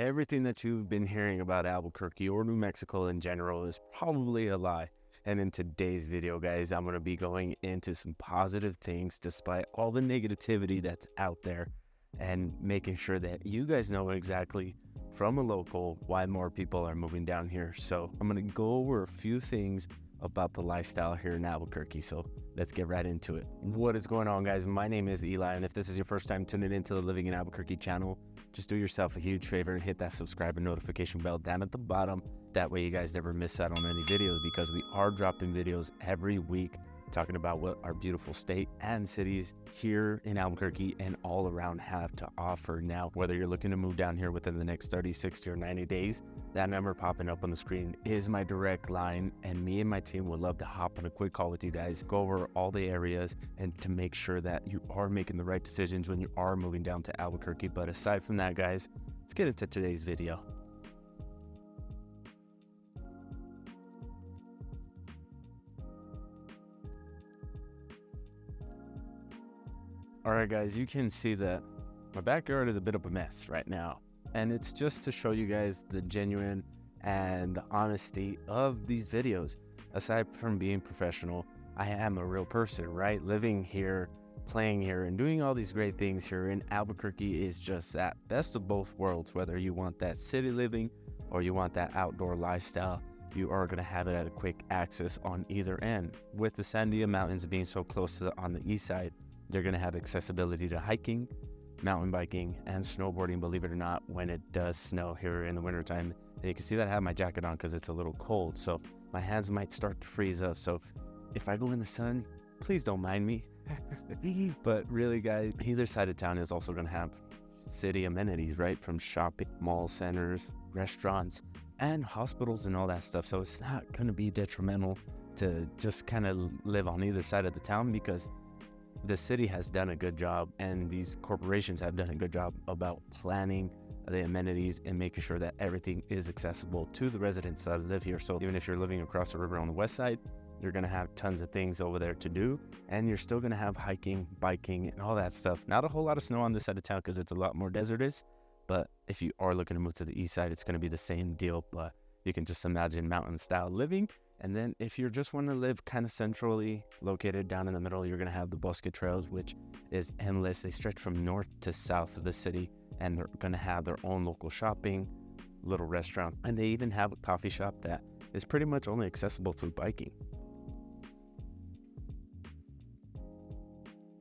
Everything that you've been hearing about Albuquerque or New Mexico in general is probably a lie. And in today's video, guys, I'm going to be going into some positive things despite all the negativity that's out there and making sure that you guys know exactly from a local why more people are moving down here. So I'm going to go over a few things about the lifestyle here in Albuquerque. So let's get right into it. What is going on, guys? My name is Eli, and if this is your first time tuning into the Living in Albuquerque channel, just do yourself a huge favor and hit that subscribe and notification bell down at the bottom. That way you guys never miss out on any videos, because we are dropping videos every week talking about what our beautiful state and cities here in Albuquerque and all around have to offer. Now, whether you're looking to move down here within the next 30, 60, or 90 days, that number popping up on the screen is my direct line, and me and my team would love to hop on a quick call with you guys, go over all the areas, and to make sure that you are making the right decisions when you are moving down to Albuquerque. But aside from that, guys, let's get into today's video. All right, guys, you can see that my backyard is a bit of a mess right now. And it's just to show you guys the genuine and the honesty of these videos. Aside from being professional, I am a real person, right? Living here, playing here, and doing all these great things here in Albuquerque is just that best of both worlds. Whether you want that city living or you want that outdoor lifestyle, you are going to have it at a quick access on either end. With the Sandia Mountains being so close to on the east side, they're going to have accessibility to hiking, mountain biking, and snowboarding, believe it or not, when it does snow here in the wintertime. And you can see that I have my jacket on because it's a little cold, so my hands might start to freeze up. So if I go in the sun, please don't mind me. But really, guys, either side of town is also going to have city amenities, right? From shopping, mall centers, restaurants, and hospitals and all that stuff. So it's not going to be detrimental to just kind of live on either side of the town, because the city has done a good job, and these corporations have done a good job about planning the amenities and making sure that everything is accessible to the residents that live here. So even if you're living across the river on the west side, you're going to have tons of things over there to do, and you're still going to have hiking, biking, and all that stuff. Not a whole lot of snow on this side of town because it's a lot more desertous, but if you are looking to move to the east side, it's going to be the same deal. But you can just imagine mountain style living. And then if you just want to live kind of centrally located down in the middle, you're going to have the Bosque Trails, which is endless. They stretch from north to south of the city, and they're going to have their own local shopping, little restaurant, and they even have a coffee shop that is pretty much only accessible through biking.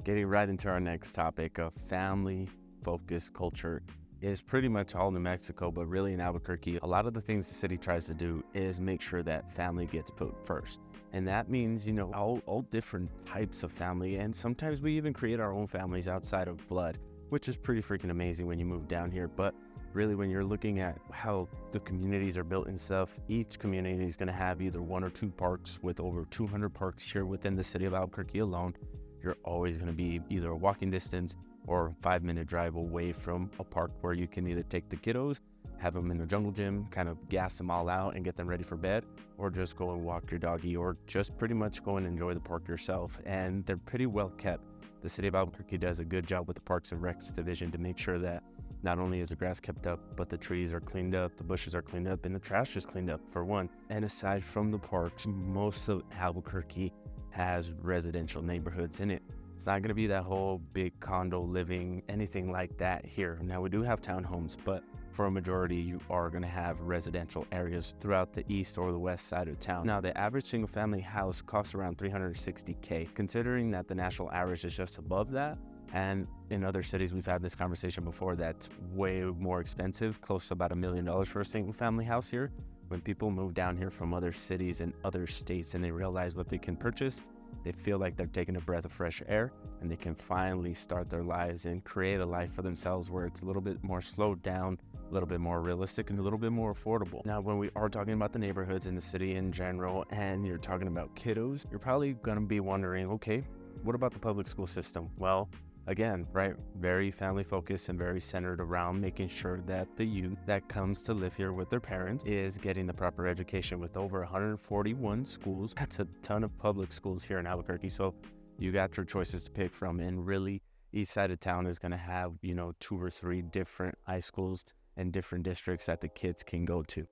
Getting right into our next topic of family-focused culture is pretty much all New Mexico, but really in Albuquerque, a lot of the things the city tries to do is make sure that family gets put first. And that means, you know, all different types of family. And sometimes we even create our own families outside of blood, which is pretty freaking amazing when you move down here. But really, when you're looking at how the communities are built and stuff, each community is going to have either one or two parks. With over 200 parks here within the city of Albuquerque alone, you're always going to be either a walking distance or 5-minute drive away from a park where you can either take the kiddos, have them in the jungle gym, kind of gas them all out and get them ready for bed, or just go and walk your doggy, or just pretty much go and enjoy the park yourself. And they're pretty well kept. The city of Albuquerque does a good job with the Parks and Recs division to make sure that not only is the grass kept up, but the trees are cleaned up, the bushes are cleaned up, and the trash is cleaned up, for one. And aside from the parks, most of Albuquerque has residential neighborhoods in it. It's not going to be that whole big condo living, anything like that here. Now, we do have townhomes, but for a majority, you are going to have residential areas throughout the east or the west side of town. Now, the average single family house costs around $360K, considering that the national average is just above that. And in other cities, we've had this conversation before, that's way more expensive, close to about $1 million for a single family house here. When people move down here from other cities and other states and they realize what they can purchase, they feel like they're taking a breath of fresh air, and they can finally start their lives and create a life for themselves where it's a little bit more slowed down, a little bit more realistic, and a little bit more affordable. Now, when we are talking about the neighborhoods in the city in general, and you're talking about kiddos, you're probably going to be wondering, okay, what about the public school system? Well, again, right, very family focused and very centered around making sure that the youth that comes to live here with their parents is getting the proper education. With over 141 schools, that's a ton of public schools here in Albuquerque. So you got your choices to pick from, and really east side of town is going to have, you know, 2 or 3 different high schools and different districts that the kids can go to.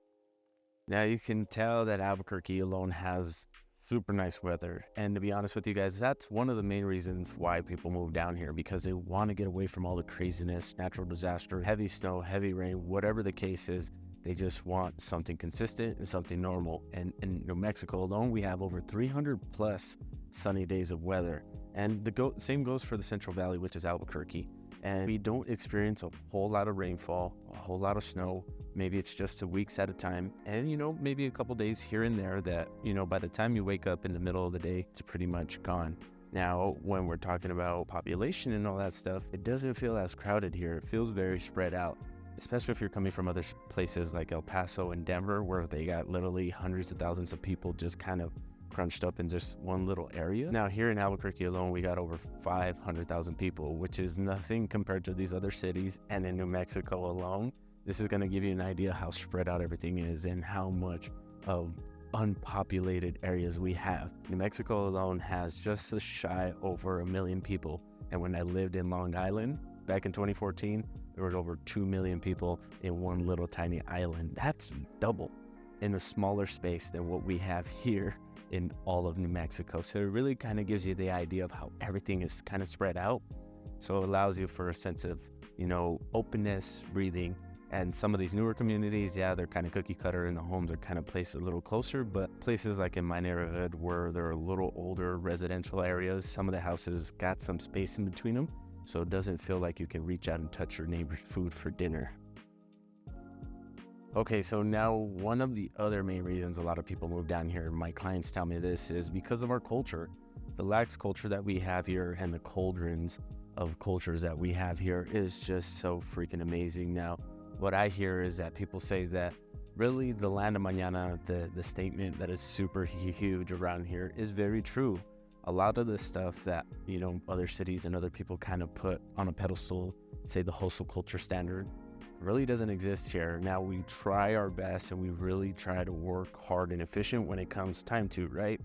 Now you can tell that Albuquerque alone has super nice weather. And to be honest with you guys, that's one of the main reasons why people move down here, because they want to get away from all the craziness, natural disaster, heavy snow, heavy rain, whatever the case is. They just want something consistent and something normal. And in New Mexico alone, we have over 300 plus sunny days of weather. And the same goes for the Central Valley, which is Albuquerque. And we don't experience a whole lot of rainfall, a whole lot of snow. Maybe it's just weeks at a time. And, maybe a couple days here and there that, by the time you wake up in the middle of the day, it's pretty much gone. Now, when we're talking about population and all that stuff, it doesn't feel as crowded here. It feels very spread out, especially if you're coming from other places like El Paso and Denver, where they got literally hundreds of thousands of people just kind of crunched up in just one little area. Now, here in Albuquerque alone, we got over 500,000 people, which is nothing compared to these other cities. And in New Mexico alone, this is going to give you an idea how spread out everything is and how much of unpopulated areas we have. New Mexico alone has just a shy over 1 million people. And when I lived in Long Island back in 2014, there was over 2 million people in one little tiny island. That's double in a smaller space than what we have here in all of New Mexico. So it really kind of gives you the idea of how everything is kind of spread out. So it allows you for a sense of, openness, breathing. And some of these newer communities, they're kind of cookie cutter and the homes are kind of placed a little closer, but places like in my neighborhood where there are a little older residential areas, some of the houses got some space in between them. So it doesn't feel like you can reach out and touch your neighbor's food for dinner. Okay, so now one of the other main reasons a lot of people move down here, my clients tell me this, is because of our culture. The lax culture that we have here and the cauldrons of cultures that we have here is just so freaking amazing. Now, what I hear is that people say that really the land of mañana, the statement that is super huge around here, is very true. A lot of the stuff that, other cities and other people kind of put on a pedestal, say the hustle culture standard, really doesn't exist here. Now, we try our best and we really try to work hard and efficient when it comes time to, right?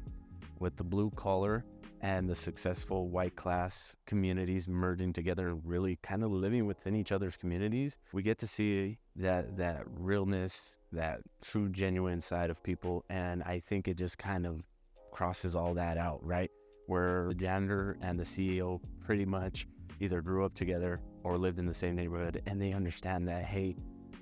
With the blue collar and the successful white class communities merging together and really kind of living within each other's communities, we get to see that realness, that true genuine side of people. And I think it just kind of crosses all that out, right? Where the janitor and the CEO pretty much either grew up together or lived in the same neighborhood, and they understand that, hey,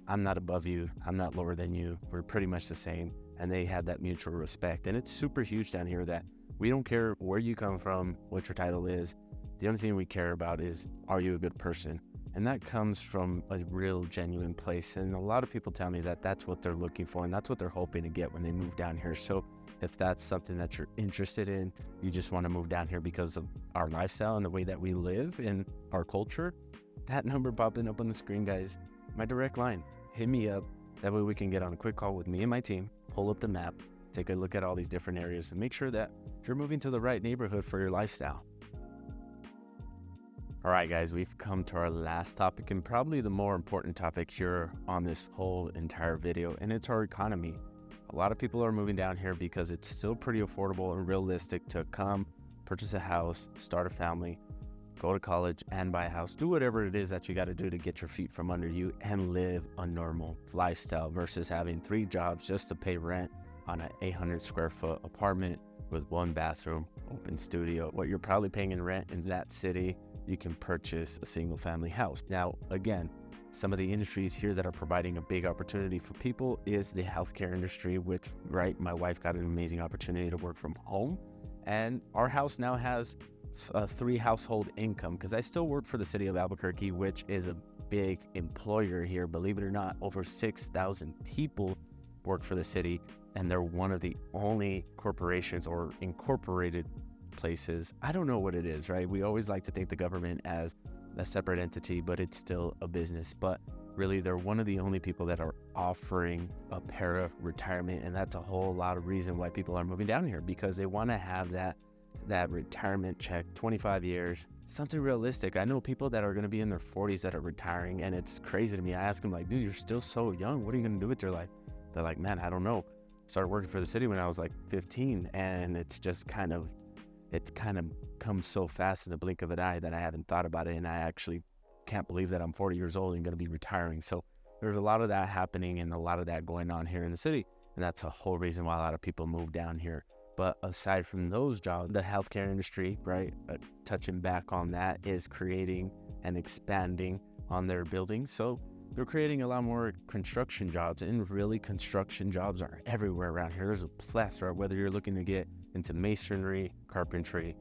I'm not above you, I'm not lower than you, we're pretty much the same. And they have that mutual respect. And it's super huge down here that we don't care where you come from, what your title is. The only thing we care about is, are you a good person? And that comes from a real genuine place. And a lot of people tell me that that's what they're looking for and that's what they're hoping to get when they move down here. So if that's something that you're interested in, you just want to move down here because of our lifestyle and the way that we live and our culture, that number popping up on the screen, guys, my direct line, hit me up. That way we can get on a quick call with me and my team, pull up the map, take a look at all these different areas and make sure that you're moving to the right neighborhood for your lifestyle. All right, guys, we've come to our last topic and probably the more important topic here on this whole entire video, and it's our economy. A lot of people are moving down here because it's still pretty affordable and realistic to come, purchase a house, start a family, go to college and buy a house, do whatever it is that you got to do to get your feet from under you and live a normal lifestyle versus having 3 jobs just to pay rent on an 800 square foot apartment with 1 bathroom, open studio. What you're probably paying in rent in that city, you can purchase a single family house. Now, again, some of the industries here that are providing a big opportunity for people is the healthcare industry, which, right, my wife got an amazing opportunity to work from home. And our house now has a 3 household income because I still work for the city of Albuquerque, which is a big employer here. Believe it or not, over 6,000 people work for the city, and they're one of the only corporations or incorporated places. I don't know what it is, right? We always like to think the government as a separate entity, but it's still a business. But really, they're one of the only people that are offering a para retirement, and that's a whole lot of reason why people are moving down here, because they want to have that retirement check, 25 years, something realistic. I know people that are going to be in their 40s that are retiring, and it's crazy to me. I ask them, like, dude, you're still so young. What are you going to do with your life? They're like, man, I don't know. Started working for the city when I was like 15, and it's kind of come so fast in the blink of an eye that I haven't thought about it, and I actually can't believe that I'm 40 years old and going to be retiring. So there's a lot of that happening and a lot of that going on here in the city. And that's a whole reason why a lot of people move down here. But aside from those jobs, the healthcare industry, right, touching back on that, is creating and expanding on their buildings. So they're creating a lot more construction jobs, and really construction jobs are everywhere around here. There's a plethora, whether you're looking to get into masonry, carpentry,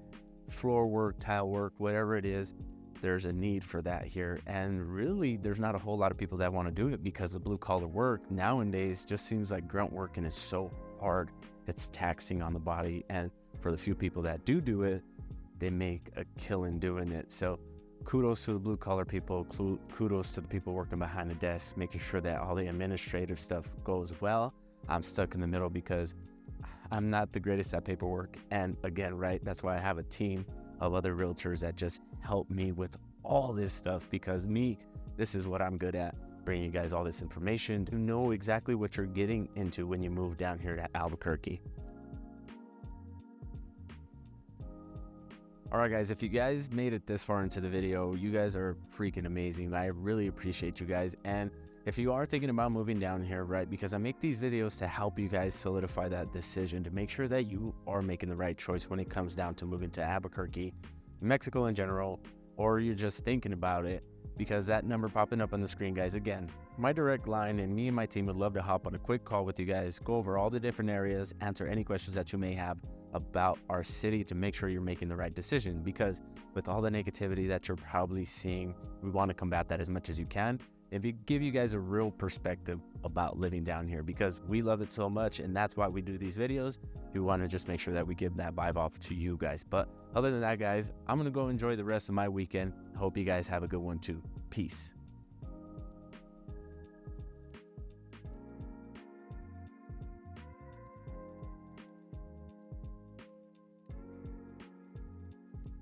floor work, tile work, whatever it is, there's a need for that here. And really, there's not a whole lot of people that want to do it because the blue collar work nowadays just seems like grunt work, and it's so hard. It's taxing on the body. And for the few people that do it, they make a killing doing it. So kudos to the blue collar people, kudos to the people working behind the desk, making sure that all the administrative stuff goes well. I'm stuck in the middle because I'm not the greatest at paperwork. And again, right, that's why I have a team of other realtors that just help me with all this stuff, because this is what I'm good at, bringing you guys all this information to know exactly what you're getting into when you move down here to Albuquerque. All right, guys, if you guys made it this far into the video, you guys are freaking amazing. I really appreciate you guys. And if you are thinking about moving down here, right, because I make these videos to help you guys solidify that decision, to make sure that you are making the right choice when it comes down to moving to Albuquerque, New Mexico in general, or you're just thinking about it, because that number popping up on the screen, guys, again, my direct line, and me and my team would love to hop on a quick call with you guys, go over all the different areas, answer any questions that you may have about our city to make sure you're making the right decision. Because with all the negativity that you're probably seeing, we want to combat that as much as you can. If you give you guys a real perspective about living down here, because we love it so much, and that's why we do these videos. We want to just make sure that we give that vibe off to you guys. But other than that, guys, I'm going to go enjoy the rest of my weekend. Hope you guys have a good one too. Peace.